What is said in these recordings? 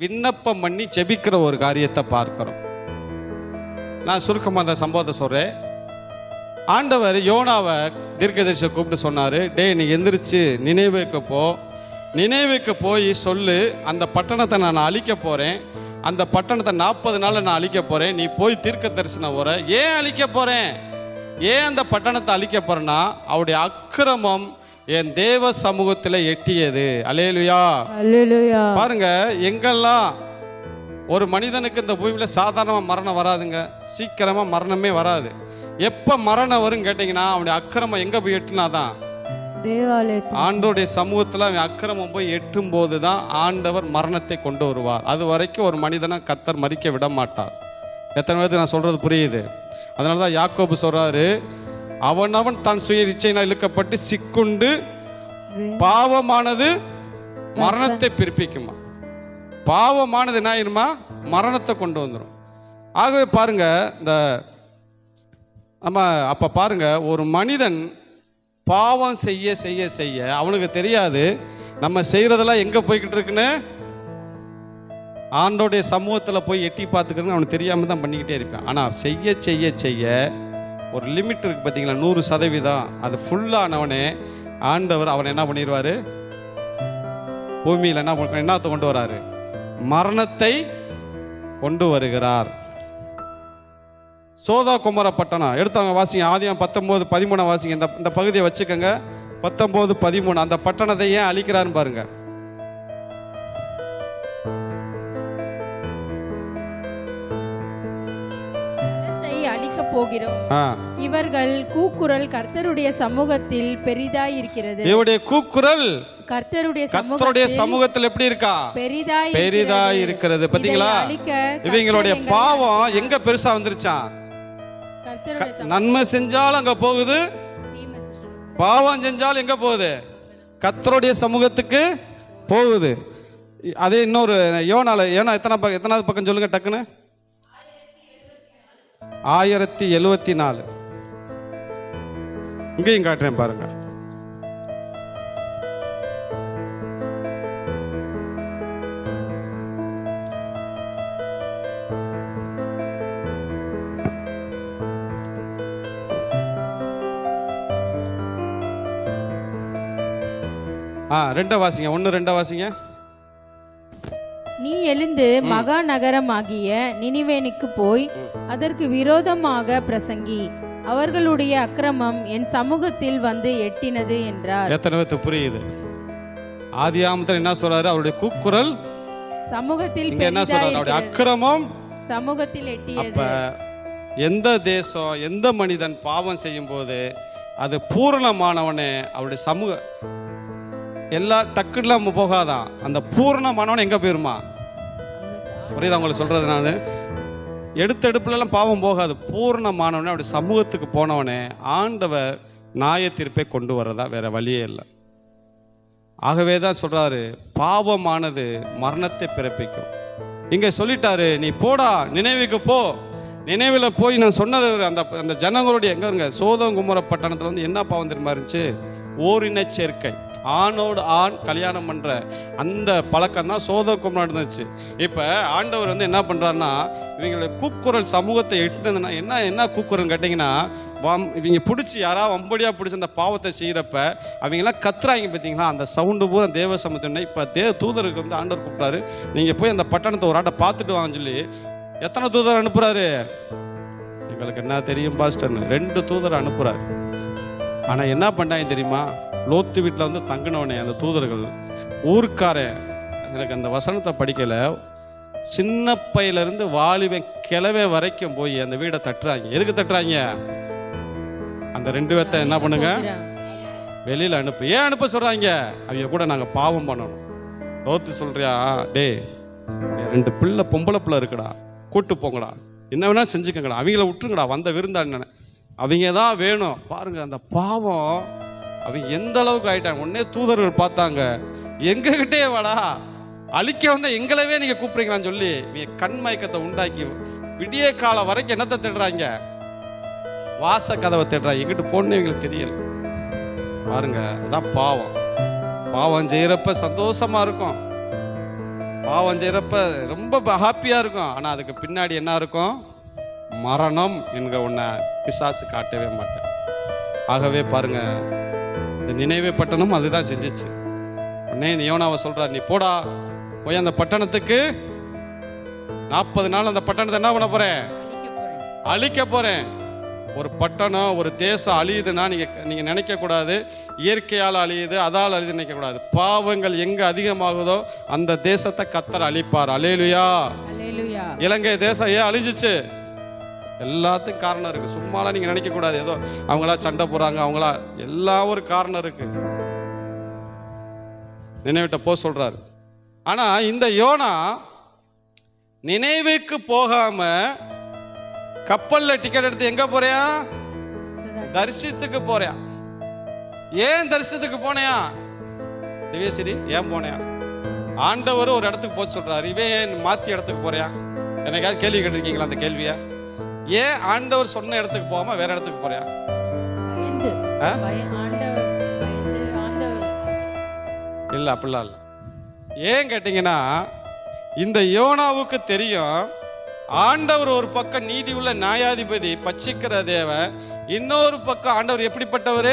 விண்ணப்பம் பண்ணி ஜெபிக்கிற ஒரு காரியத்தை பார்க்கிறோம். நான் சுருக்கமாக அந்த சம்பவத்தை சொல்கிறேன். ஆண்டவர் யோனாவை தீர்க்கதரிசியை கூப்பிட்டு சொன்னார், டே நீ எந்திரிச்சு நினைவுக்கு போய் சொல்லு, அந்த பட்டணத்தை நான் அழிக்க போகிறேன், அந்த பட்டணத்தை 40 நாளில் நான் அழிக்க போகிறேன், நீ போய் தீர்க்க தரிசனம் வர. ஏன் அழிக்க போகிறேன், ஏன் அந்த பட்டணத்தை அழிக்க போகிறேன்னா அவருடைய அக்கிரமம் என் தேவ சமூகத்தில் எட்டியது. அல்லேலூயா, அல்லேலூயா. பாருங்க, எங்கெல்லாம் ஒரு மனிதனுக்கு இந்த பூமியில் சாதாரணமாக மரணம் வராதுங்க, சீக்கிரமாக மரணமே வராது. எப்போ மரணம் வரும் கேட்டிங்கன்னா அவனுடைய அக்கிரமம் எங்கே போய் எட்டுனாதான், ஆண்டவருடைய சமூகத்தில் அவன் அக்கிரமம் போய் எட்டும் போது தான் ஆண்டவர் மரணத்தை கொண்டு வருவார். அது வரைக்கும் ஒரு மனிதனை கர்த்தர் மரிக்க விட மாட்டார். எத்தனை பேருக்கு நான் சொல்கிறது புரியுது? அதனால தான் யாக்கோபு சொல்கிறாரு, அவனவன் தான் சுய இச்சையினால் இழுக்கப்பட்டு சிக்குண்டு பாவமானது மரணத்தை பிறப்பிக்குமா. பாவமானது என்ன ஆயிருமா, மரணத்தை கொண்டு வந்துடும். ஆகவே பாருங்க, இந்த நம்ம அப்போ பாருங்க, ஒரு மனிதன் பாவம் செய்ய செய்ய செய்ய அவனுக்கு தெரியாது நம்ம செய்கிறதெல்லாம் எங்கே போய்கிட்டு இருக்குன்னு. ஆண்டோடைய சமூகத்தில் போய் எட்டி பார்த்துக்கிறேன்னு அவனுக்கு தெரியாமல் தான் பண்ணிக்கிட்டே இருப்பான். ஆனால் செய்ய செய்ய செய்ய ஒரு லிமிட் இருக்குது பார்த்தீங்களா, 100%. அது ஃபுல்லானவனே ஆண்டவர் அவனை என்ன பண்ணிடுவார், பூமியில் என்னத்தை கொண்டு வராரு, மரணத்தை கொண்டு வருகிறார். சோதா குமர பட்டணம் எடுத்தவங்க வாசிங்க, ஆதியாகமம் 19:13 வாசிங்க. இந்த பகுதியை வச்சுக்கோங்க, 19:13. அந்த பட்டணத்தை ஏன் அழிக்கிறாருன்னு பாருங்க. அழிக்க போகிறோம், இவர்கள் கூக்குரல் கர்த்தருடைய சமூகத்தில் பெரிதாய் இருக்கிறது. இவருடைய கூக்குரல் கர்த்தருடைய சமூகத்தில் எப்படி இருக்கா, பெரிதாய் இருக்கிறது. பாத்தீங்களா, இவங்களுடைய பாவம் எங்க பெருசா வந்துருச்சான். நன்மை செஞ்சாலும் அங்க போகுது, பாவம் செஞ்சாலும் எங்க போகுது, கர்த்தருடைய சமூகத்துக்கு போகுது. அதே இன்னொரு யோனால எத்தனாவது பக்கம் சொல்லுங்க டக்குன்னு. 1074 இங்கேயும் காட்டுறேன் பாருங்க. ரெண்டா வாசிங்க, 1-2 வாசிங்க. நீ எழுந்து மகா நகரமாகிய நினிவேனுக்கு போய் அதற்கு விரோதமாக பிரசங்கி, அவர்களுடைய அக்கிரமம் என் சமூகத்தில் வந்து எட்டினது என்றார். எத்தனை பேருக்கு புரியுது? ஆதியாகமத்தில் என்ன சொல்றாரு, அவருடைய கூக்குரல் சமூகத்தில் என்ன சொல்றாரு, அவருடைய அக்கிரமம் சமூகத்தில் எட்டியது. அப்ப எந்த தேசம் எந்த மனிதன் பாவம் செய்யும் போது அது பூரணமானவனே அவருடைய சமூக எல்லா டக்குலாம் போகாதான், அந்த பூர்ணமானவன் எங்கே போயிருமா. புரியுதா உங்களுக்கு சொல்கிறது? நான் எடுப்புலலாம் பாவம் போகாது. பூர்ணமானவனே அப்படி சமூகத்துக்கு போனவனே ஆண்டவர் நியாய தீர்ப்பை கொண்டு வரதா, வேற வழியே இல்லை. ஆகவே தான் சொல்கிறாரு, பாவமானது மரணத்தை பிறப்பிக்கும். இங்கே சொல்லிட்டாரு, நீ போடா நினைவுக்கு போ. நினைவில் போய் நான் சொன்னது அந்த ஜனங்களுடைய எங்கே இருங்க, சோதம் குமர பட்டணத்தில் வந்து என்ன பாவம் தெரியுமா இருந்துச்சு, ஓரின சேர்க்கை, ஆணோடு ஆண் கல்யாணம் பண்ணுற அந்த பழக்கம் தான் சோதோக்குமரா இருந்துச்சு. இப்போ ஆண்டவர் வந்து என்ன பண்ணுறாருன்னா, இவங்களுடைய கூக்குரல் சமூகத்தை எட்டுனதுன்னா என்ன கூக்குரல் கேட்டிங்கன்னா, இவங்க பிடிச்சி யாராவது வம்படியாக பிடிச்சி அந்த பாவத்தை செய்கிறப்ப அவங்களாம் கத்துறாங்க பார்த்தீங்களா, அந்த சவுண்டு பூரா தேவ சமூகத்தினை. இப்போ தூதருக்கு வந்து ஆண்டவர் கூப்பிட்டாரு, நீங்கள் போய் அந்த பட்டணத்தை ஒரு ஆட்டை பார்த்துட்டு வாங்கன்னு சொல்லி எத்தனை தூதர் அனுப்புகிறாரு, எங்களுக்கு என்ன தெரியும் பாஸ்டர்னு 2 தூதர் அனுப்புகிறாரு. ஆனால் என்ன பண்ணாங்க தெரியுமா, லோத்து வீட்டில் வந்து தங்கினவனே அந்த தூதர்கள் ஊருக்காரன், எனக்கு அந்த வசனத்தை படிக்கலை, சின்ன பையிலிருந்து வாலிபன் கிளவே வரைக்கும் போய் அந்த வீடை தட்டுறாங்க. எதுக்கு தட்டுறாங்க, அந்த 2 பேர்த்த என்ன பண்ணுங்க, வெளியில் அனுப்பு. ஏன் அனுப்ப சொல்கிறாங்க, அவங்க கூட நாங்கள் பாவம் பண்ணணும். லோத்து சொல்றியா, டே 2 பிள்ளை பொம்பளை பிள்ளை இருக்குடா, கூட்டு போங்கடா, என்ன வேணா செஞ்சுக்கங்கடா, அவங்கள விட்டுருங்கடா, வந்த விருந்தாண்ணன அவங்க தான் வேணும். பாருங்க அந்த பாவம் அவங்க எந்த அளவுக்கு ஆயிட்டாங்க. உடனே தூதர்கள் பார்த்தாங்க, எங்ககிட்டே வாடா, அழிக்க வந்த எங்களவே நீங்க கூப்பிடுறீங்களான்னு சொல்லி நீங்க கண்மயக்கத்தை உண்டாக்கி விடிய காலம் வரைக்கும் என்னத்தை தேடுறாங்க, வாச கதவை தேடுறாங்க. எங்கிட்டு போன்னு எங்களுக்கு தெரியல. பாருங்க, அதான் பாவம். பாவம் செய்யறப்ப சந்தோஷமா இருக்கும், பாவம் செய்கிறப்ப ரொம்ப ஹாப்பியாக இருக்கும். ஆனால் அதுக்கு பின்னாடி என்ன இருக்கும்? மரணம் என்கிற ஒன்றை பிசாசு காட்டவே மாட்டேன். ஆகவே பாருங்க, இந்த நினைவே பட்டணம் அதுதான் செஞ்சிச்சு. உடனே யோனாவை சொல்கிறார், நீ போடா, போய் அந்த பட்டணத்துக்கு 40 நாள் அந்த பட்டணத்தை என்ன பண்ண போகிறேன்? அழிக்க போகிறேன். ஒரு பட்டணம், ஒரு தேசம் அழியுதுன்னா நீங்கள் நினைக்கக்கூடாது இயற்கையால் அழியுது, அதால் அழியுது நினைக்கக்கூடாது. பாவங்கள் எங்கே அதிகமாகுதோ அந்த தேசத்தை கர்த்தர் அழிப்பார். அல்லேலூயா. இலங்கை தேசம் ஏன் அழிஞ்சிச்சு? எல்லாத்துக்கும் காரணம் இருக்குது. சும்மாலாம் நீங்கள் நினைக்கக்கூடாது ஏதோ அவங்களா சண்டை போகிறாங்க, அவங்களா எல்லாம் ஒரு காரணம் இருக்குது. நினைவிட்ட போ சொல்கிறாரு. ஆனால் இந்த யோனா நினைவுக்கு போகாம கப்பலில் டிக்கெட் எடுத்து எங்கே போறியா? தரிசனத்துக்கு போறியா? ஏன் தரிசனத்துக்கு போனையா? திவ்யஸ்ரீ ஏன் போனையா? ஆண்டவர் ஒரு இடத்துக்கு போக சொல்றாரு, இவன் ஏன் மாற்றி இடத்துக்கு போறியா? எனக்காவது கேள்வி கேட்டிருக்கீங்களா அந்த கேள்வியை? ஏன் ஆண்டவர் சொன்ன இடத்துக்கு போகாம வேற இடத்துக்கு போறியா? இல்லை, அப்படிலாம் இல்லை. ஏன் கேட்டீங்கன்னா, இந்த யோனாவுக்கு தெரியும் ஆண்டவர் ஒரு பக்கம் நீதி உள்ள நியாயாதிபதி, பட்சிக்கிற தேவன், இன்னொரு பக்கம் ஆண்டவர் எப்படிப்பட்டவர்?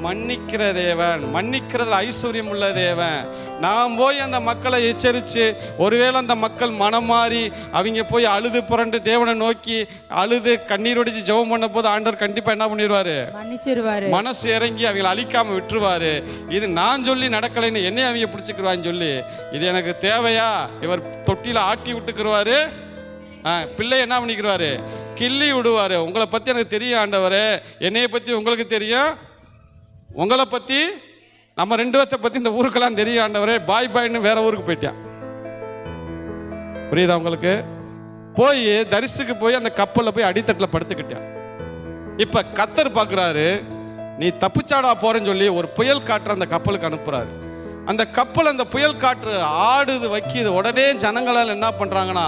மன்னிக்கிற தேவன், மன்னிக்கிறதுல ஐஸ்வர்யம் உள்ள தேவன். நான் போய் அந்த மக்களை எச்சரித்து ஒருவேளை அந்த மக்கள் மனம் மாறி அவங்க போய் அழுது புரண்டு தேவனை நோக்கி அழுது கண்ணீர் ஒடிச்சு ஜெபம் பண்ண போது ஆண்டவர் கண்டிப்பாக என்ன பண்ணிடுவாரு? மன்னிச்சிருவாரு. மனசு இறங்கி அவங்களை அழிக்காம விட்டுருவாரு. இது நான் சொல்லி நடக்கலைன்னு என்னை அவங்க பிடிச்சிக்கிருவான்னு சொல்லி, இது எனக்கு தேவையா? இவர் தொட்டியில் ஆட்டி விட்டுக்குருவாரு, பிள்ளை என்ன பண்ணிக்கிறாரு? கிள்ளி விடுவாரு. உங்களை பற்றி எனக்கு தெரியும் ஆண்டவரே, என்னைய பற்றி உங்களுக்கு தெரியும், உங்களை பற்றி நம்ம 2 பேர்த்தை பற்றி இந்த ஊருக்கெல்லாம் தெரியும் ஆண்டவரே, பாய் பாய்னு வேற ஊருக்கு போயிட்டான். புரியுதா உங்களுக்கு? போய் தரிசுக்கு போய் அந்த கப்பலில் போய் அடித்தட்டில் படுத்துக்கிட்டான். இப்போ கர்த்தர் பார்க்குறாரு, நீ தப்பிச்சாடா போறேன்னு சொல்லி ஒரு புயல் காற்று அந்த கப்பலுக்கு அனுப்புறாரு. அந்த கப்பல் அந்த புயல் காற்று ஆடுது வைக்கிது. உடனே ஜனங்களால் என்ன பண்ணுறாங்கன்னா,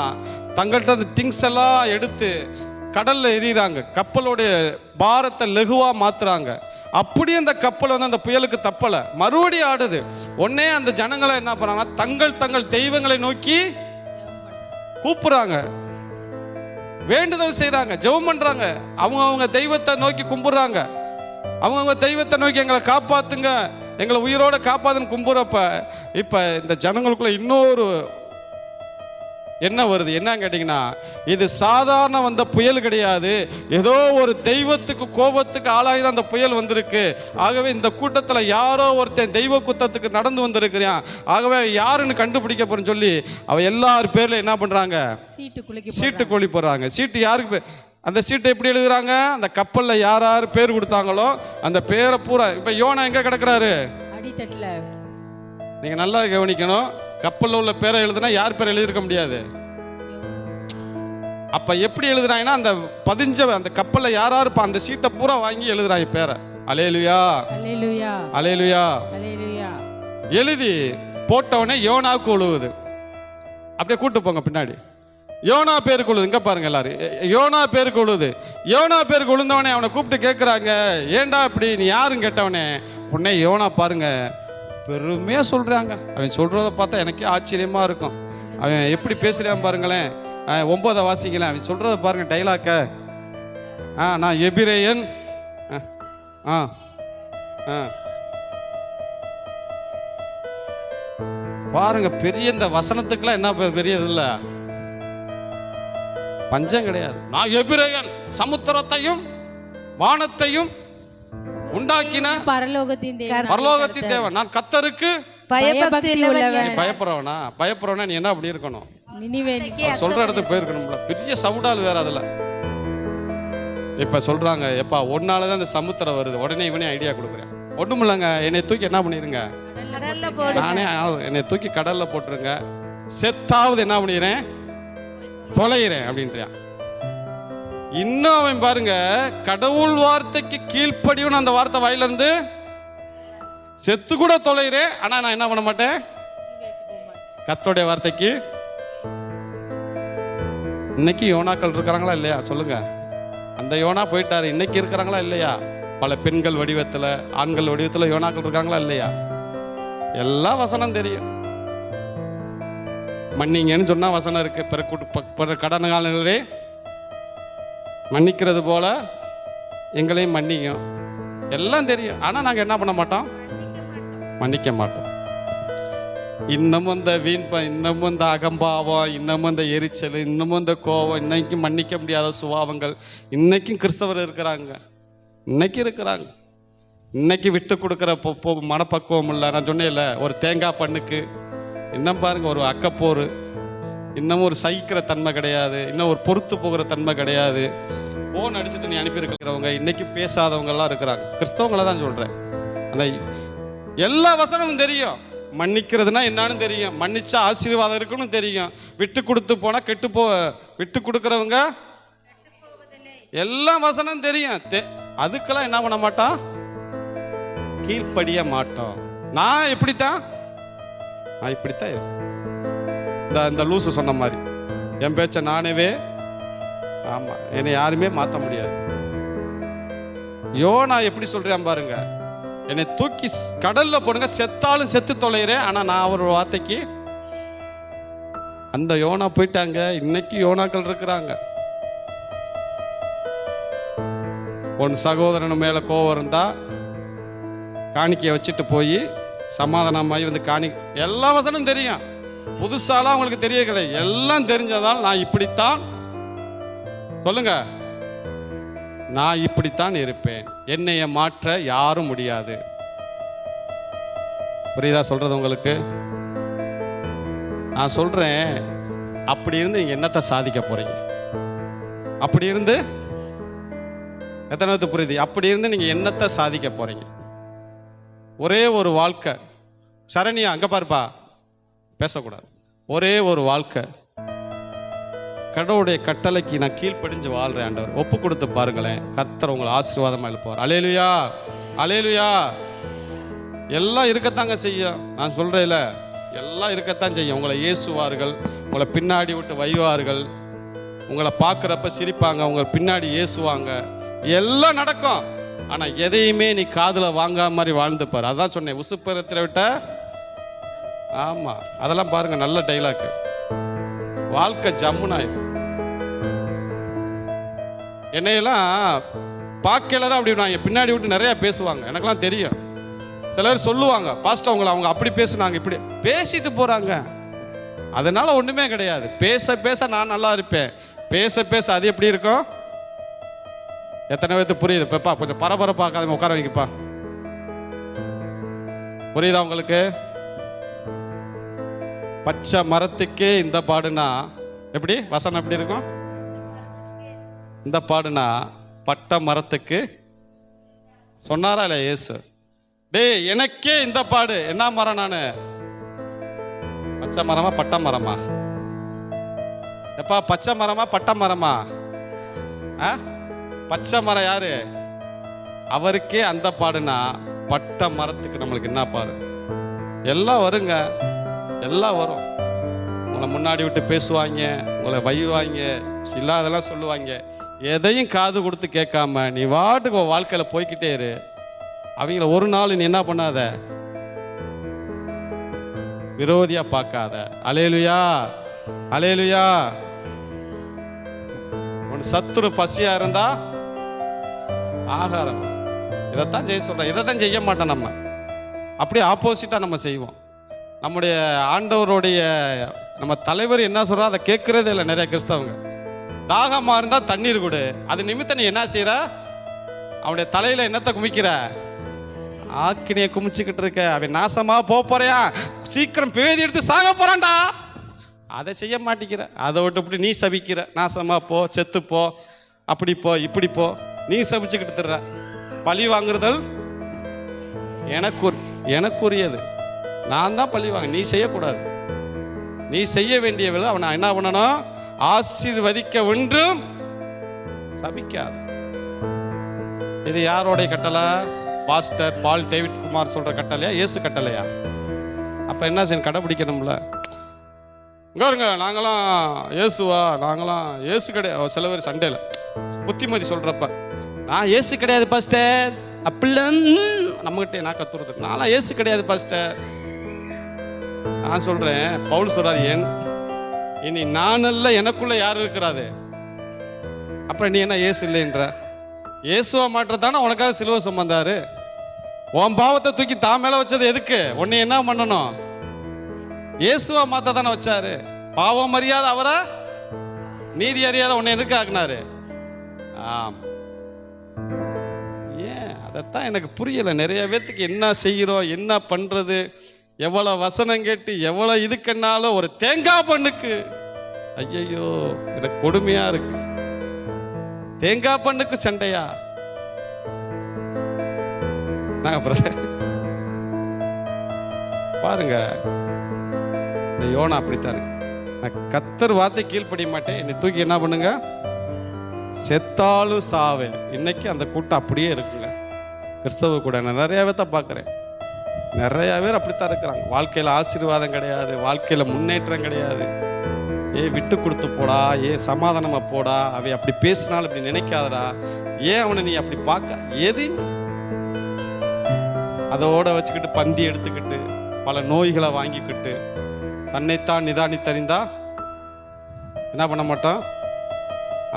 தங்கள்கிட்ட அந்த திங்ஸ் எல்லாம் எடுத்து கடலில் எறிகிறாங்க, கப்பலோடைய பாரத்தை லெகுவாக மாற்றுறாங்க. அப்படி அந்த கப்பல் வந்து அந்த புயலுக்கு தப்பலை, மறுபடியும் ஆடுது. உடனே அந்த ஜனங்களை என்ன பண்ணுறாங்கன்னா, தங்கள் தெய்வங்களை நோக்கி கூப்பிடுறாங்க, வேண்டுதல் செய்கிறாங்க, ஜெபம் பண்ணுறாங்க, அவங்க தெய்வத்தை நோக்கி கும்பிட்றாங்க. அவங்க தெய்வத்தை நோக்கி எங்களை காப்பாற்றுங்க, எங்களை உயிரோட காப்பாதுன்னு கும்பிட்றப்ப இப்போ இந்த ஜனங்களுக்குள்ள இன்னொரு என்ன வருது? என்னன்னு கேட்டிங்கன்னா, இது சாதாரண வந்த புயல் கிடையாது, ஏதோ ஒரு தெய்வத்துக்கு கோபத்துக்கு ஆளாகி தான் அந்த புயல் வந்திருக்கு. ஆகவே இந்த கூட்டத்தில் யாரோ ஒருத்தன் தெய்வ குத்தத்துக்கு நடந்து வந்திருக்கிறான், ஆகவே யாருன்னு கண்டுபிடிக்க போறேன்னு சொல்லி அவ எல்லார் பேர்ல என்ன பண்றாங்க? சீட்டு குழி போடுறாங்க. சீட்டு யாருக்கு? அந்த சீட்டை எப்படி எழுதுறாங்க? அந்த கப்பலில் யார் யார் பேர் கொடுத்தாங்களோ அந்த பேரை பூரா. இப்போ யோனா எங்கே கிடக்குறாரு? அடித்தட்டில். நீங்கள் நல்லா கவனிக்கணும், கப்பலில் உள்ள பேரை எழுதுனா யார் பேர் எழுதியிருக்க முடியாது. அப்போ எப்படி எழுதுறாங்கன்னா, அந்த பதிஞ்ச அந்த கப்பலில் யார் யார் அந்த சீட்டை பூரா வாங்கி எழுதுறாங்க பேரை. அல்லேலூயா, அல்லேலூயா, அல்லேலூயா. எழுதி போட்டவனே யோனாவுக்கு உழுவுது. அப்படியே கூட்டு போங்க பின்னாடி. யோனா பேருக்கு உழுது. இங்கே பாருங்க எல்லாரும், யோனா பேருக்கு உழுது. யோனா பேருக்கு உழுந்தவனே அவனை கூப்பிட்டு கேட்குறாங்க, ஏண்டா இப்படி, நீ யாருன்னு கேட்டவனே. உடனே யோனா பாருங்க பெருமையாக சொல்கிறாங்க. அவன் சொல்கிறத பார்த்தா எனக்கே ஆச்சரியமாக இருக்கும். அவன் எப்படி பேசுகிறான் பாருங்களேன். 9 வாசிக்கலாம். அவன் சொல்கிறத பாருங்க டைலாக்க. நான் எபிரேயன். பாருங்க, பெரிய இந்த வசனத்துக்குலாம் என்ன பெரியது இல்லை, பஞ்சம் கிடையாது. நான் எபிரேயன், சமுத்திரத்தையும் வானத்தையும் உண்டாக்கின பரலோகத்தின் தேவன், நான் கர்த்தருக்கு பயப்படுறவனா? பயப்படுறவனா நீ என்ன அப்படி இருக்கணும்? சொல்ற இடத்துக்கு போயிருக்கணும்ல. பெரிய சவுடால் வேற அதுல. இப்ப சொல்றாங்க, எப்பா ஒன்னாலதான் இந்த சமுத்திரம் வருது. உடனே இவனே ஐடியா கொடுக்குறேன். ஒண்ணும் இல்லைங்க, என்னை தூக்கி என்ன பண்ணிருங்க, நானே என்னை தூக்கி கடல்ல போட்டுருங்க, செத்தாவது என்ன பண்ணிடுறேன், தொலைகிறேன் அப்படின்றான். இன்னும் அவன் பாருங்க, கடவுள் வார்த்தைக்கு கீழ்ப்படியும் அந்த வார்த்தை வாயில இருந்து செத்து கூட தொலைகிறேன், ஆனா நான் என்ன பண்ண மாட்டேன், கர்த்தருடைய வார்த்தைக்கு. இன்னைக்கு யோனாக்கள் இருக்கிறாங்களா இல்லையா சொல்லுங்க? அந்த யோனா போயிட்டாரு, இன்னைக்கு இருக்கிறாங்களா இல்லையா? பல பெண்கள் வடிவத்துல, ஆண்கள் வடிவத்துல யோனாக்கள் இருக்காங்களா இல்லையா? எல்லா வசனம் தெரியும். மன்னிங்கன்னு சொன்னா வசனம் இருக்கு. பிற கடனாளர்களே மன்னிக்கிறது போல எங்களையும் மன்னிங்க. எல்லாம் தெரியும், ஆனா நாங்க என்ன பண்ண மாட்டோம், மன்னிக்க மாட்டோம். இன்னமும் இந்த இன்னமும் இந்த அகம்பாவம், இன்னமும் இந்த எரிச்சல், இன்னமும் இந்த கோபம், இன்னைக்கும் மன்னிக்க முடியாத சுபாவங்கள் இன்னைக்கும் கிறிஸ்தவர் இருக்கிறாங்க. இன்னைக்கு விட்டு கொடுக்குற மனப்பக்குவம் இல்லை. நான் சொன்னேன்ல, ஒரு தேங்காய் பண்ணுக்கு இன்னும் பாருங்க ஒரு அக்கப்போர், இன்னமும் ஒரு சகிக்கிற தன்மை கிடையாது, இன்னும் ஒரு பொறுத்து போகிற தன்மை கிடையாது. போன் அடிச்சுட்டு நீ அனுப்பியிருக்கிறவங்க இன்னைக்கு பேசாதவங்கெல்லாம் இருக்கிறாங்க. கிறிஸ்தவங்களை தான் சொல்கிறேன். அந்த எல்லா வசனமும் தெரியும், மன்னிக்கிறதுனா என்னன்னு தெரியும், மன்னிச்சா ஆசீர்வாதம் இருக்குன்னு தெரியும், விட்டு கொடுத்து போனால் விட்டு கொடுக்குறவங்க எல்லா வசனம் தெரியும். அதுக்கெல்லாம் என்ன பண்ண மாட்டோம், கீழ்ப்படிய மாட்டோம். நான் இப்படித்தான் இந்த லூசு சொன்ன மாதிரி என் பேச்ச நானேவே, ஆமா, என்னை யாருமே மாற்ற முடியாது. யோனா எப்படி சொல்றேன் பாருங்க, என்னை தூக்கி கடல்ல போடுங்க, செத்தாலும் செத்து தொலைகிறேன், ஆனா நான் அவர் வார்த்தைக்கு. அந்த யோனா போயிட்டாங்க. இன்னைக்கு யோனாக்கள் இருக்கிறாங்க. உன் சகோதரன் மேல கோவம் இருந்தா காணிக்கையை வச்சுட்டு போய் சமாதானமாகி வந்து எல்லா வசனம் தெரியும். புதுசாலாம் அவங்களுக்கு தெரியல, எல்லாம் தெரிஞ்சதால் நான் இப்படித்தான், சொல்லுங்க, நான் இப்படித்தான் இருப்பேன், என்னைய மாற்ற யாரும் முடியாது. புரியுதா சொல்றது உங்களுக்கு? நான் சொல்றேன், அப்படி இருந்து நீங்க என்னத்தை சாதிக்க போறீங்க? அப்படி இருந்து எத்தனை பேருக்கு புரியுது? அப்படி இருந்து நீங்க என்னத்தை சாதிக்க போறீங்க? ஒரே ஒரு வாழ்க்கை. சரணியா அங்க பாருப்பா, பேசக்கூடாது. ஒரே ஒரு வாழ்க்கை, கடவுளுடைய கட்டளைக்கு நான் கீழ்ப்படிஞ்சு வாழ்றேன் ஆண்டவர், ஒப்பு கொடுத்து பாருங்களேன், கர்த்தர் உங்களை ஆசீர்வாதமாக எழுப்புவார். அல்லேலூயா, அல்லேலூயா. எல்லாம் இருக்கத்தாங்க செய்யும். நான் சொல்றேன்ல, எல்லாம் இருக்கத்தான் செய்யும். உங்களை ஏசுவார்கள், உங்களை பின்னாடி விட்டு வைவார்கள், உங்களை பார்க்குறப்ப சிரிப்பாங்க, உங்களை பின்னாடி ஏசுவாங்க, எல்லாம் நடக்கும். ஆனால் எதையுமே நீ காதில் வாங்காம மாதிரி வாழ்ந்துப்பார். அதான் சொன்னேன், உசுப்பரத்தில் விட்ட, ஆமாம், அதெல்லாம் பாருங்க, நல்ல டைலாக். வாழ்க்கை ஜம்முனாய். என்னையெல்லாம் பார்க்கல தான் அப்படி நான் பின்னாடி விட்டு நிறையா பேசுவாங்க, எனக்கெல்லாம் தெரியும். சிலர் சொல்லுவாங்க, பாஸ்டர் அவங்க அப்படி பேசுனாங்க, இப்படி பேசிட்டு போகிறாங்க. அதனால ஒன்றுமே கிடையாது. பேச பேச நான் நல்லா இருப்பேன், பேச பேச அது எப்படி இருக்கும்? எத்தனை பேருக்கு புரியுது? பெப்பா கொஞ்சம் பரபரப்பாக்காத, உட்கார வைங்கப்பா. புரியுதா உங்களுக்கு? பச்சை மரத்துக்கே இந்த பாடுனா எப்படி வசனம் எப்படி இருக்கும்? இந்த பாடுனா பட்ட மரத்துக்கு சொன்னாரா இல்ல இயேசு? டேய், எனக்கே இந்த பாடு. என்ன மரம் நானு? பச்சை மரமா பட்ட மரமா? எப்பா பச்சை மரமா பட்ட மரமா? பச்சை மரம் யாரு? அவருக்கே அந்த பாடுனா பட்ட மரத்துக்கு நம்மளுக்கு என்ன பாடு? எல்லாம் வருங்க, எல்லாம் வரும். உங்களை முன்னாடி விட்டு பேசுவாங்க, உங்களை வைவாங்க, இல்லாதெல்லாம் சொல்லுவாங்க. எதையும் காது கொடுத்து கேட்காம நீ வாட்டுக்கு வாழ்க்கையில் போய்கிட்டே இரு. அவங்கள ஒரு நாள் நீ என்ன பண்ணாத, விரோதியா பார்க்காத. அல்லேலூயா, அல்லேலூயா. உன் சத்துரு பசியா இருந்தா ஆகாரம். இதைத்தான் செய்ய சொல்றேன், இதைத்தான் செய்ய மாட்டோம் நம்ம. அப்படியே ஆப்போசிட்டா நம்ம செய்வோம். நம்முடைய ஆண்டவருடைய நம்ம தலைவர் என்ன சொல்றா அதை கேட்கறதே இல்லை நிறைய கிறிஸ்தவங்க. தாகமா இருந்தா தண்ணீர் கொடு, அது நிமித்தம் நீ என்ன செய்யற? அவனுடைய தலையில என்னத்தை குமிக்கிற? ஆக்கினியை குமிச்சுக்கிட்டு இருக்க. அவன் நாசமா போறியா, சீக்கிரம் பேதி எடுத்து சாக போறான்டா, அதை செய்ய மாட்டேங்கிற. அதை விட்டு நீ சபிக்கிற, நாசமா போ, செத்து போ, அப்படி போ, இப்படி போ, நீ சபிச்சுக்கிட்டு தர்ற. பழி வாங்குறதல் எனக்குரியது, நான் தான் பழி வாங்க, நீ செய்யக்கூடாது. நீ செய்ய வேண்டியவளை அவனை என்ன பண்ணணும்? ஆசீர்வதிக்க ஒன்றும் சபிக்காது. இது யாரோடைய கட்டளை? பாஸ்டர் பால் டேவிட் குமார் சொல்ற கட்டளையா, இயேசு கட்டளையா? அப்ப என்ன செய்யணும்? கடைபிடிக்கணும்ல. இங்க நாங்களாம் இயேசுவா, நாங்களாம் இயேசு கிடையாது. சில பேர் சண்டேல புத்திமதி சொல்றப்ப, நான் இயேசு கிடையாது பாஸ்டர் அப்படிலாம் நம்மகிட்ட நான் கத்துறது, நான்லாம் இயேசு கிடையாது பாஸ்டர். நான் சொல்றேன், பவுல் சொல்றாரு, இனி நான் அல்ல, எனக்குள்ள யார் இருக்கிறாரு? அப்புறம் நீ என்ன இயேசு இல்லைன்ற? இயேசுவை மாற்றத்தானே உனக்காக சிலுவை சுமந்தாரு. உன் பாவத்தை தூக்கி தான் மேல வச்சது எதுக்கு? உன்னை என்ன பண்ணணும்? இயேசுவை மாத்த தானே வச்சாரு. பாவம் அறியாத அவரை நீதி அறியாத உன்னை எதுக்கு ஆக்குனாரு? ஆம். ஏன் அதைத்தான் எனக்கு புரியல. நிறைய பேத்துக்கு என்ன செய்கிறோம், என்ன பண்றது, எவ்வளவு வசனம் கேட்டு எவ்வளவு இதுக்குன்னாலும் ஒரு தேங்காய் பண்ணுக்கு ஐயோ எனக்கு கொடுமையா இருக்கு. தேங்காய் பண்ணுக்கு சண்டையா? பாருங்க, இந்த யோனா அப்படித்தானே. நான் கர்த்தர் வார்த்தை கீழ்ப்படிய மாட்டேன், என்னை தூக்கி என்ன பண்ணுங்க, செத்தாலும் சாவேன். இன்னைக்கு அந்த கூட்டம் அப்படியே இருக்குங்க. கிறிஸ்தவ கூட நான் நிறைய பேர்த்த பார்க்குறேன். நிறைய பேர் அப்படித்தான் இருக்கிறாங்க. வாழ்க்கையில் ஆசீர்வாதம் கிடையாது, வாழ்க்கையில் முன்னேற்றம் கிடையாது. விட்டு கொடுத்து போடா, சமாதானமா போடா, அவை அப்படி பேசினாலும் இப்படி நினைக்காதடா, அவனை நீ அப்படி பார்க்க எது அதோட வச்சுக்கிட்டு பந்தி எடுத்துக்கிட்டு பல நோய்களை வாங்கிக்கிட்டு தன்னைத்தான் நிதானித்தறிந்தா என்ன பண்ண மாட்டான்?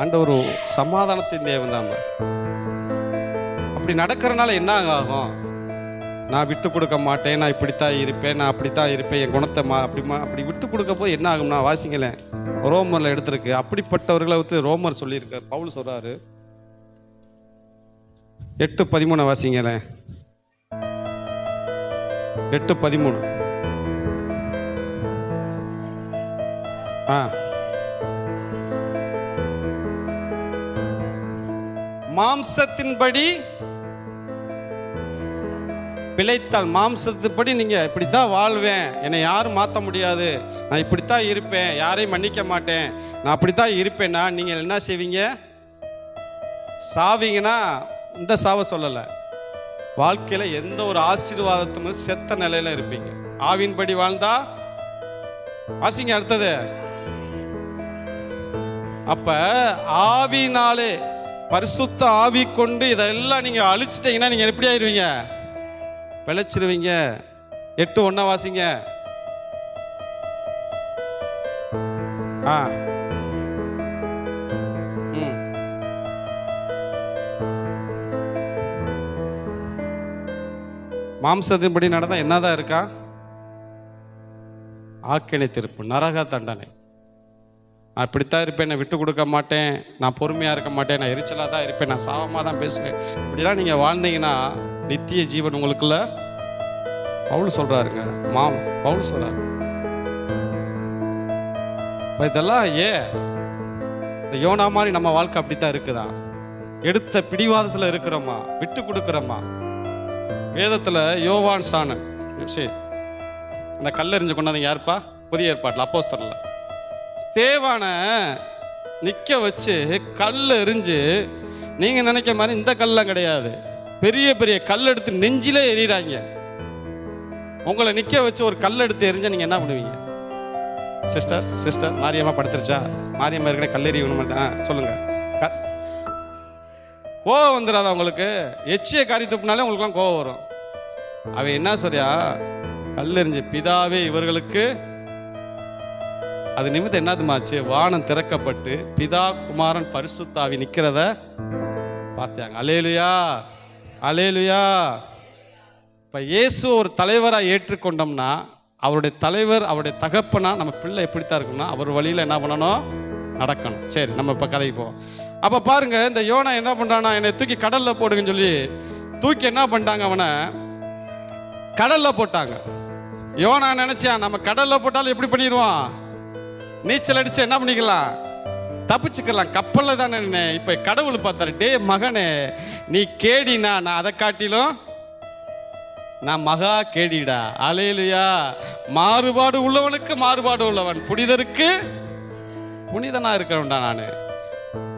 ஆண்டவர் சமாதானத்தின் தேவன் தான். அப்படி நடக்கிறனால என்ன ஆகும்? நான் விட்டு கொடுக்க மாட்டேன், நான் இப்படித்தான் இருப்பேன், நான் அப்படித்தான் இருப்பேன், என் குணத்தை அப்படி விட்டு கொடுக்க போது என்ன ஆகும்னா, வாசிங்களேன், ரோமரில் எடுத்திருக்கு. அப்படிப்பட்டவர்களை வந்து ரோமர் சொல்லியிருக்கார். பவுல் சொல்றாரு 8:13 வாசிங்களேன். 8:13. மாம்சத்தின்படி பிழைத்தால், மாம்சத்துப்படி நீங்க இப்படித்தான் வாழ்வேன், என்னை யாரும் மாற்ற முடியாது, நான் இப்படித்தான் இருப்பேன், யாரையும் மன்னிக்க மாட்டேன், நான் அப்படித்தான் இருப்பேன்னா நீங்க என்ன செய்வீங்க? சாவீங்கன்னா இந்த சாவை சொல்லலை, வாழ்க்கையில எந்த ஒரு ஆசீர்வாதத்தும் செத்த நிலையில இருப்பீங்க. ஆவின்படி வாழ்ந்தா வாசிங்க அடுத்தது. அப்ப ஆவினாலே, பரிசுத்த ஆவி கொண்டு இதெல்லாம் நீங்க அழிச்சிட்டீங்கன்னா நீங்க எப்படி ஆயிருவீங்க? பிழைச்சிருவீங்க. 8:1 வாசிங்க. மாம்சத்தின்படி நடந்தா என்னதான் இருக்கா? ஆக்கினை தீர்ப்பு, நரக தண்டனை. நான் இப்படித்தான் இருப்பேன், நான் விட்டு கொடுக்க மாட்டேன், நான் பொறுமையாக இருக்க மாட்டேன், நான் எரிச்சலாக தான் இருப்பேன், நான் சாவமாக தான் பேசுவேன், இப்படிலாம் நீங்கள் வாழ்ந்தீங்கன்னா நித்திய ஜீவன் உங்களுக்குள்ள. பவுல் சொல்கிறாருங்க, பவுல் சொல்கிறாரு. இதெல்லாம் இந்த யோனா மாதிரி நம்ம வாழ்க்கை அப்படித்தான் இருக்குதா? எடுத்த பிடிவாதத்தில் இருக்கிறோமா? விட்டு கொடுக்குறோமா? வேதத்தில் யோவான் சாணன் இந்த கல்லெறிஞ்சு கொண்டாந்தீங்க யாருப்பா? புதிய ஏற்பாட்டில் அப்போஸ்தலர்ல ஸ்தேவானை நிற்க வச்சு கல் எறிஞ்சு, நீங்கள் நினைக்க மாதிரி இந்த கல்லாம் கிடையாது, பெரிய பெரிய கல் எடுத்து நெஞ்சிலே எறிகிறாங்க. உங்களை நிற்க வச்சு ஒரு கல் எடுத்து எறிஞ்சா நீங்கள் என்ன பண்ணுவீங்க? சிஸ்டர் மாரியம்மா படுத்துருச்சா? மாரியம்மா இருக்கிற கல்லெறி சொல்லுங்க. கோவம் வந்துடாதா உங்களுக்கு? எச்சியை காரி துப்புனாலே உங்களுக்குலாம் கோவம் வரும். அவன் என்ன சொல்றியா? கல்லெறிஞ்ச பிதாவே இவர்களுக்கு, அது நிமித்தம் என்னதுமாச்சு? வானம் திறக்கப்பட்டு பிதா குமாரன் பரிசுத்தாவி நிற்கிறத பார்த்தாங்க. அல்லேலுயா, அல்லேலுயா. இப்போ இயேசு ஒரு தலைவராக ஏற்றுக்கொண்டோம்னா, அவருடைய தலைவர், அவருடைய தகப்பனா நம்ம பிள்ளை எப்படித்தான் இருக்கும்னா அவர் வழியில் என்ன பண்ணணும்? நடக்கணும். சரி, நம்ம இப்போ கதைக்கு போவோம். அப்போ பாருங்க, இந்த யோனா என்ன பண்ணுறான்னா, என்னை தூக்கி கடலில் போடுங்கன்னு சொல்லி தூக்கி என்ன பண்ணிட்டாங்க, அவனை கடலில் போட்டாங்க. யோனா நினைச்சான் நம்ம கடலில் போட்டாலும் எப்படி பண்ணிடுவான்? நீச்சல் அடிச்சு என்ன பண்ணிக்கலாம்? தப்பிச்சுக்கலாம். கப்பலில் தானே. இப்போ கடவுள் பார்த்தாரு, டே மகனே, நீ கேடினா நான் அதை காட்டிலும் நான் மகா கேடிடா. அல்லேலூயா. மாறுபாடு உள்ளவனுக்கு மாறுபாடு உள்ளவன், புனிதருக்கு புனிதனா இருக்கிறவன்டா. நான்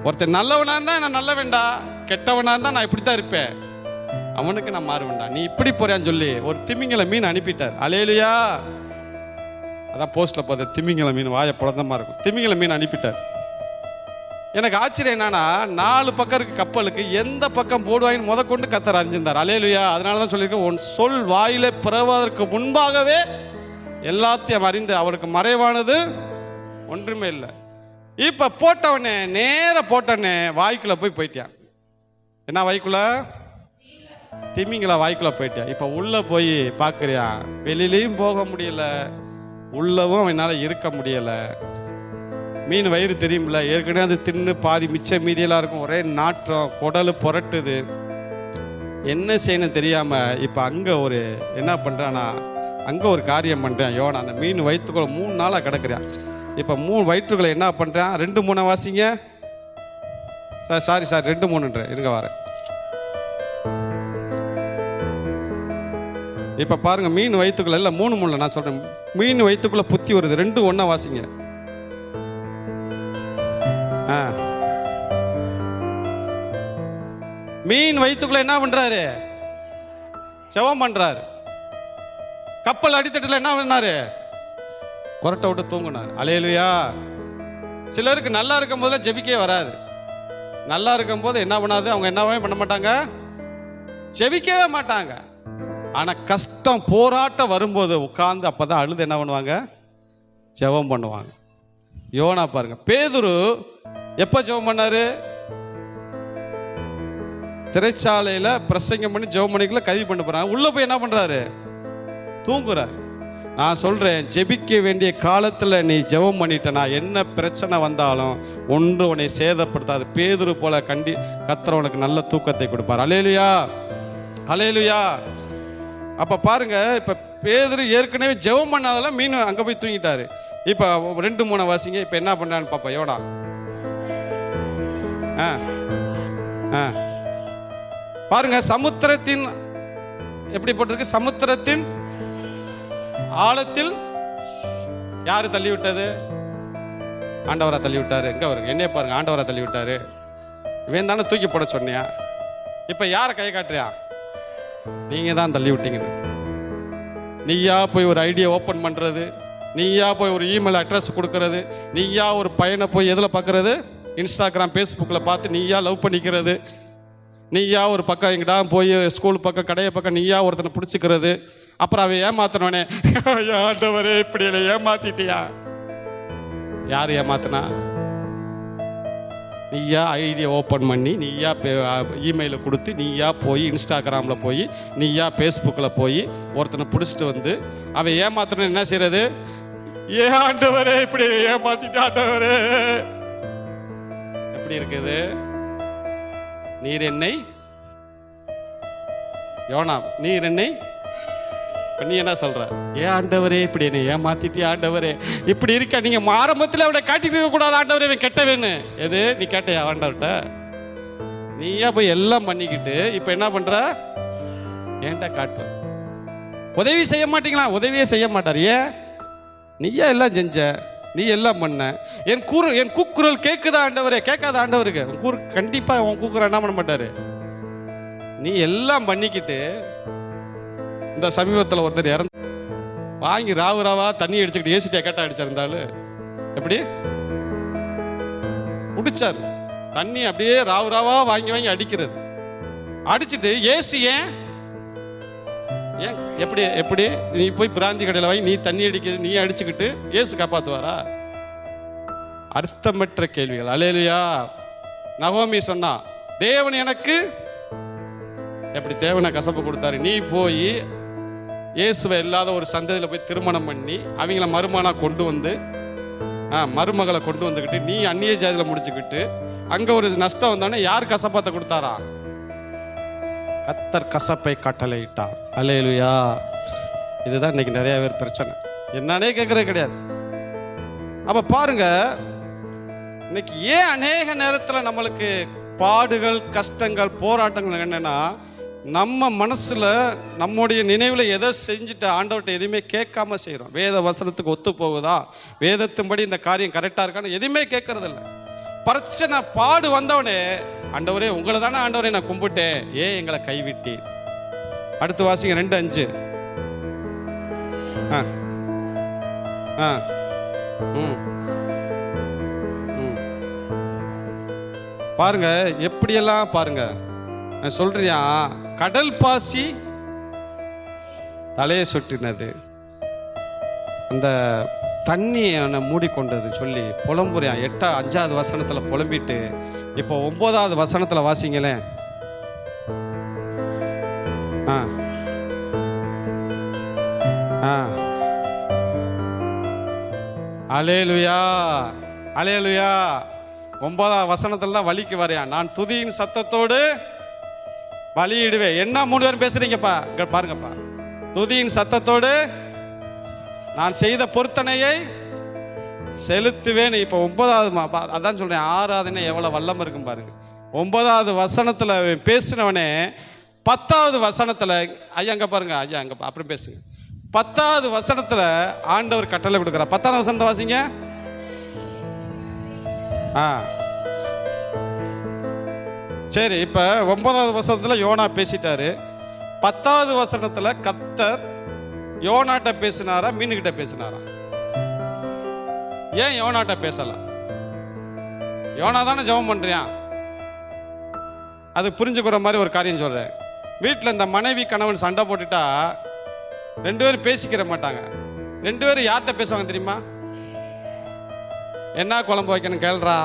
ஒருத்தர் நல்லவனா இருந்தா நான் நல்ல வேண்டா, கெட்டவனா இருந்தா நான் இப்படித்தான் இருப்பேன், அவனுக்கு நான் மாறுவேண்டா. நீ இப்படி போறியான்னு சொல்லி ஒரு திமிங்கல மீன் அனுப்பிட்டார். அல்லேலூயா. அதான் போஸ்ட்ல பார்த்த திமிங்கல மீன் வாயை புலந்தமா இருக்கும். திமிங்கல மீன் அனுப்பிட்டார். எனக்கு ஆச்சரியம் என்னன்னா, 4 பக்கம் இருக்கு கப்பலுக்கு, எந்த பக்கம் போடுவாங்கன்னு முதற்கொண்டு கர்த்தர் அறிஞ்சிருந்தார். அல்லேலூயா. அதனால தான் சொல்லியிருக்கேன், உன் சொல் வாயில பிறவதற்கு முன்பாகவே எல்லாத்தையும் அறிந்து அவருக்கு மறைவானது ஒன்றுமே இல்லை. இப்போ போட்டவனே நேர போட்டவனே வாய்க்குள்ள போயிட்டான். என்ன வாய்க்குள்ள? திமிங்களா வாய்க்குள்ள போயிட்டான். இப்போ உள்ள போய் பார்க்குறியா, வெளியிலையும் போக முடியல, உள்ளவும் அவனால் இருக்க முடியல. மீன் வயிறு தெரியுமில்ல, ஏற்கனவே அது தின்னு பாதி மிச்ச மீதியெல்லாம் இருக்கும், ஒரே நாற்றம், குடல் புரட்டுது, என்ன செய்யணும் தெரியாமல் இப்போ அங்கே ஒரு என்ன பண்ணுறான்னா, அங்கே ஒரு காரியம் பண்ணுறேன். யோனா அந்த மீன் வயிற்றுக்குள்ள 3 நாளாக கிடக்குறான். இப்போ 3 வயிற்றுக்குள்ள என்ன பண்ணுறான்? 2-3 வாசிங்க சார். சாரி 2-3 இருங்க வரேன். இப்போ பாருங்க, மீன் வயிற்றுக்குள்ள இல்லை 3 நான் சொல்கிறேன். மீன் வயிற்றுக்குள்ள புத்தி வருது. 2-1 வாசிங்க. மீன் வயிற்றுக்குள்ள என்ன பண்றாரு? செவம் பண்றாரு. கப்பல் அடித்தட்டுல என்ன பண்ணாரு? கொரட்டை விட்டு தூங்குனார். அல்லேலூயா. சிலருக்கு நல்லா இருக்கும் போதுல ஜெபிக்கவே வராது. நல்லா இருக்கும் போது என்ன பண்ணாது? அவங்க என்னவே பண்ண மாட்டாங்க, ஜெபிக்கவே மாட்டாங்க. ஆனா கஷ்டம் போராட்டம் வரும்போது உட்கார்ந்து அப்பதான் அழுது என்ன பண்ணுவாங்க? ஜெபம் பண்ணுவாங்க. யோனா பாருங்க, பேதுரு எப்ப ஜெபம் பண்ணாரு? சிறைச்சாலையில பிரசங்கம் பண்ணி ஜெபம் பண்ணிக்கல கைது பண்ண போறாங்க. உள்ள போய் என்ன பண்றாரு? தூங்குறாரு. நான் சொல்றேன், ஜெபிக்க வேண்டிய காலத்துல நீ ஜெபம் பண்ணிட்டனா என்ன பிரச்சனை வந்தாலும் ஒன்று உன்னை சேதப்படுத்தாது. பேதுரு போல கர்த்தர் உனக்கு நல்ல தூக்கத்தை கொடுப்பார். அல்லேலூயா, அல்லேலூயா. அப்ப பாருங்க, இப்ப பேதுரு ஏற்கனவே ஜெபம் பண்ணாதெல்லாம் மீன் அங்க போய் தூங்கிட்டாரு. இப்ப 2-3 வாசிங்க. இப்ப என்ன பண்றான்னு பாப்பா. யோனா பாருங்க, சமுத்திரத்தின் எப்படி போட்டிருக்கு? சமுத்திரத்தின் ஆழத்தில் யாரு தள்ளி விட்டது? ஆண்டவரா தள்ளி விட்டாரு. எங்க வருங்க? என்னைய பாருங்க, ஆண்டவரா தள்ளி விட்டாரு. இவன் தானே தூக்கி போட சொன்னியா? இப்ப யார கை காட்டுறியா? நீங்க தான் தள்ளி விட்டீங்கன்னு. நீயா போய் ஒரு ஐடியா ஓப்பன் பண்றது, நீயா போய் ஒரு இமெயில் அட்ரஸ் கொடுக்கறது, நீயா ஒரு பையனை போய் எதில் பார்க்கறது? இன்ஸ்டாகிராம் ஃபேஸ்புக்கில் பார்த்து நீயா லவ் பண்ணிக்கிறது, நீயா ஒரு பக்கம் எங்கிட்டா போய் ஸ்கூல் பக்கம் கடையை பக்கம் நீயா ஒருத்தனை பிடிச்சிக்கிறது. அப்புறம் அவன் ஏமாத்தினோடனே, ஆண்டவரே இப்படி இல்லை ஏமாத்திட்டியா? யார் ஏமாத்தினா? நீயா ஐடியா ஓப்பன் பண்ணி, நீயா இமெயிலை கொடுத்து, நீயா போய் இன்ஸ்டாகிராமில் போய், நீயா ஃபேஸ்புக்கில் போய் ஒருத்தனை பிடிச்சிட்டு வந்து அவன் ஏமாத்தின என்ன செய்யறது? ஆண்டவரே இப்படி ஏமாத்திட்டு, ஆண்டவரே எப்படி இருக்குது? நீர் என்னை யோனா, நீர் என்னை நீ என்ன சொல்ற? ஆண்டவரே இப்படி என்னை ஏமாத்திட்டு, ஆண்டவரே இப்படி இருக்க. நீங்க ஆரம்பத்தில் அவனை காட்டிக்க கூடாது, ஆண்டவரே இவன் கெட்டவேன்னு. எது நீ கேட்டையா ஆண்டவர்கிட்ட? நீயா போய் எல்லாம் பண்ணிக்கிட்டு இப்ப என்ன பண்ற? ஏன்டா காட்டு? உதவி செய்ய மாட்டீங்களா? உதவியே செய்ய மாட்டார். ஏன்? நீயா எல்லாம் செஞ்ச, நீ எல்லாம் பண்ண. என் கூக்குரல் கேட்குதா ஆண்டவரே? கேட்காத ஆண்டவருக்கு. கண்டிப்பா உன் கூக்குரல் என்ன பண்ண மாட்டாரு. நீ எல்லாம் பண்ணிக்கிட்டு இந்த சமீபத்தில் ஒருத்தர் இறந்து வாங்கி ராவா தண்ணி அடிச்சுக்கிட்டு ஏசிட்டியா கேட்டா அடிச்சிருந்தாலும் எப்படி குடிச்சாரு தண்ணி? அப்படியே ராவா வாங்கி அடிக்கிறது. அடிச்சுட்டு ஏசி ஏன் எப்படி நீ போய் பிராந்தி கடையில் வாங்கி நீ தண்ணி அடிக்கிறது, நீ அடிச்சுக்கிட்டு ஏசு காப்பாத்துவாரா? அர்த்தமற்ற கேள்விகள். அல்லேலூயா. நகோமி சொன்னா, தேவன் எனக்கு எப்படி தேவனை கசப்பு கொடுத்தாரு? நீ போய் இயேசுவை இல்லாத ஒரு சந்ததியில் போய் திருமணம் பண்ணி அவங்கள மருமகனா கொண்டு வந்து மருமகளை கொண்டு வந்துக்கிட்டு நீ அந்நிய ஜாதியில் முடிச்சுக்கிட்டு அங்க ஒரு நஷ்டம் வந்தோடனே யார் கசப்பத்தை கொடுத்தாரா? கர்த்தர் கசப்பை கட்டளையிட்டார். அல்லேலூயா. இதுதான் இன்னைக்கு நிறைய பேர் பிரச்சனை. என்னன்னே கேட்கறது கிடையாது. அப்ப பாருங்க, இன்னைக்கு ஏன் அநேக நேரத்தில் நம்மளுக்கு பாடுகள், கஷ்டங்கள், போராட்டங்கள் என்னன்னா, நம்ம மனசுல நம்முடைய நினைவில் எதை செஞ்சுட்டு ஆண்டவர்கிட்ட எதுவுமே கேட்காம செய்கிறோம். வேத வசனத்துக்கு ஒத்து போகுதா, வேதத்தின்படி இந்த காரியம் கரெக்டாக இருக்கான்னு எதுவுமே கேட்கறது இல்லை. பிரச்சனை பாடு வந்தவனே, ஆண்டவரே உங்களை தானே ஆண்டவரே நான் கும்பிட்டேன், ஏன் எங்களை கைவிட்டி? அடுத்து வாசிங்க 2:5. பாருங்க எப்படியெல்லாம் பாருங்க சொல்றியா. கடல் பாசி தலையை சுட்டினது, அந்த தண்ணி அவனை மூடிக்கொண்டது சொல்லி புலம்புறியான். 5வது வசனத்தில் புலம்பிட்டு இப்போ 9வது வசனத்தில் வாசிங்களேன். ஆ ஆ அல்லேலூயா அல்லேலூயா. 9வது வசனத்தில் தான் வலிக்கு வரையான். நான் துதியின் சத்தத்தோடு பலியிடுவேன். என்ன 3 பேரும் பேசுறீங்கப்பா? பாருங்கப்பா, துதியின் சத்தத்தோடு நான் செய்த பொருத்தனையை செலுத்துவேன். இப்போ 9வது அதான் சொல்றேன், ஆராதனை எவ்வளவு வல்லம் இருக்கும் பாருங்க. 9வது வசனத்துல பேசினவனே 10வது வசனத்துல, ஐயா அங்க பாருங்க, ஐயா அங்க அப்புறம் பேசுங்க. 10வது வசனத்துல ஆண்டவர் கட்டளை கொடுக்கிறார். 10வது வசனத்தை வாசிங்க. சரி, இப்ப 9வது வசனத்துல யோனா பேசிட்டாரு. 10வது வசனத்துல கர்த்தர் யோனாட்ட பேசினாரா மீனுகிட்ட பேசினாரா? ஏன் யோனாட்ட பேசலாம்? யோனா தானே ஜெபம் பண்றியான். அது புரிஞ்சுக்கிற மாதிரி ஒரு காரியம் சொல்றேன். வீட்டில் இந்த மனைவி கணவன் சண்டை போட்டுட்டா 2 பேரும் பேசிக்கிற மாட்டாங்க. 2 பேரும் யார்கிட்ட பேசுவாங்க தெரியுமா? என்ன குழம்பு வைக்கணும் கேள்றா,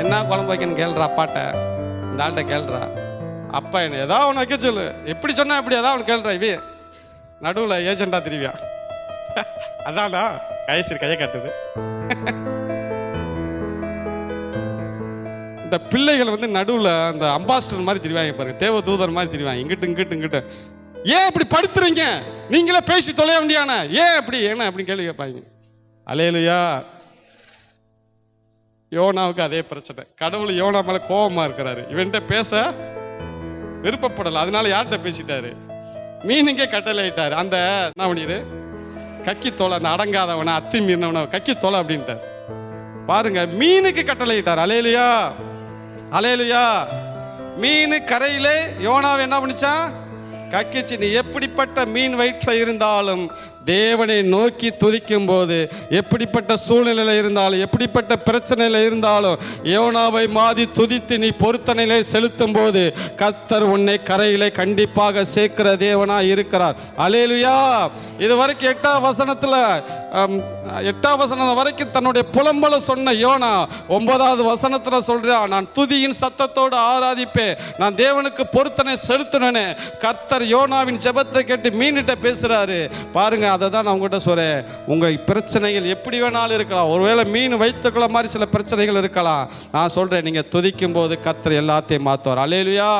என்ன குழம்பு வைக்கணும் கேள்றா, அப்பாட்ட இந்த ஆள்கிட்ட கேள்றா, அப்பா என்ன ஏதாவது ஒன்று வைக்க சொல்லு, எப்படி சொன்னா எப்படி ஏதாவது ஒன்று கேள்றா. இவே நடுவில் ஏஜெண்டா திருவியா, அதானா கைசரி கையை காட்டுது. இந்த பிள்ளைகள் வந்து நடுவில் அந்த அம்பாசிடர் மாதிரி தெரிவாங்க பாருங்க, தேவ தூதர் மாதிரி தெரிவாங்க, இங்கிட்டு இங்கிட்டு இங்கிட்டு. ஏன் இப்படி படுத்துறீங்க, நீங்களே பேசி தொலைய வேண்டியான, ஏன் அப்படி என்ன அப்படின்னு கேள்வி கேட்பாங்க. அல்லேலூயா. யோனாவுக்கு அதே பிரச்சனை. கடவுள் யோனா மேல கோபமா இருக்கிறாரு, இவன்கிட்ட பேச விருப்பப்படலை, அதனால யார்கிட்ட பேசிட்டாரு? மீனுக்கே கட்டளையிட்டாரு. அந்த என்ன பண்ணிடு, கக்கி தோலை, அந்த அடங்காதவனை அத்தி மீனவனை கக்கி தோலை அப்படின்ட்டார். பாருங்க, மீனுக்கு கட்டளையிட்டார். அல்லேலூயா அல்லேலூயா. மீனு கரையிலே யோனாவை என்ன பண்ணிச்சான்? கக்கிச்சு. நீ எப்படிப்பட்ட மீன் வயிற்றில் இருந்தாலும் தேவனை நோக்கி துதிக்கும் போது, எப்படிப்பட்ட சூழ்நிலையில் இருந்தாலும், எப்படிப்பட்ட பிரச்சனையில் இருந்தாலும், யோனாவை மாதி துதித்து நீ பொருத்தனையிலே செலுத்தும் போது கர்த்தர் உன்னை கரையிலே கண்டிப்பாக சேர்க்கிற தேவனா இருக்கிறார். அல்லேலூயா. இது வரைக்கும் 8வது வசனத்தில் 8வது வசனம் வரைக்கும் தன்னுடைய புலம்பல சொன்ன யோனா 9வது வசனத்தில் சொல்றான், நான் துதியின் சத்தத்தோடு ஆராதிப்பேன், நான் தேவனுக்கு பொருத்தனை செலுத்தினேன். கர்த்தர் யோனாவின் ஜெபத்தை கேட்டு மீனிட்ட பேசுறாரு. பாருங்க, அதை தான் நான் உங்கள்கிட்ட சொல்றேன். உங்க பிரச்சனைகள் எப்படி வேணாலும் இருக்கலாம். ஒருவேளை மீன் வைத்துக்குள்ள மாதிரி சில பிரச்சனைகள் இருக்கலாம். நான் சொல்றேன், நீங்க துதிக்கும் போது கர்த்தர் எல்லாத்தையும் மாத்துவார். அல்லேலூயா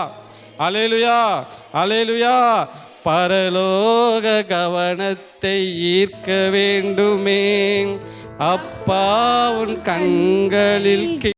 அல்லேலூயா அல்லேலூயா. பரலோக கவனத்தை ஈர்க்க வேண்டுமே அப்பா, உன் கண்களில்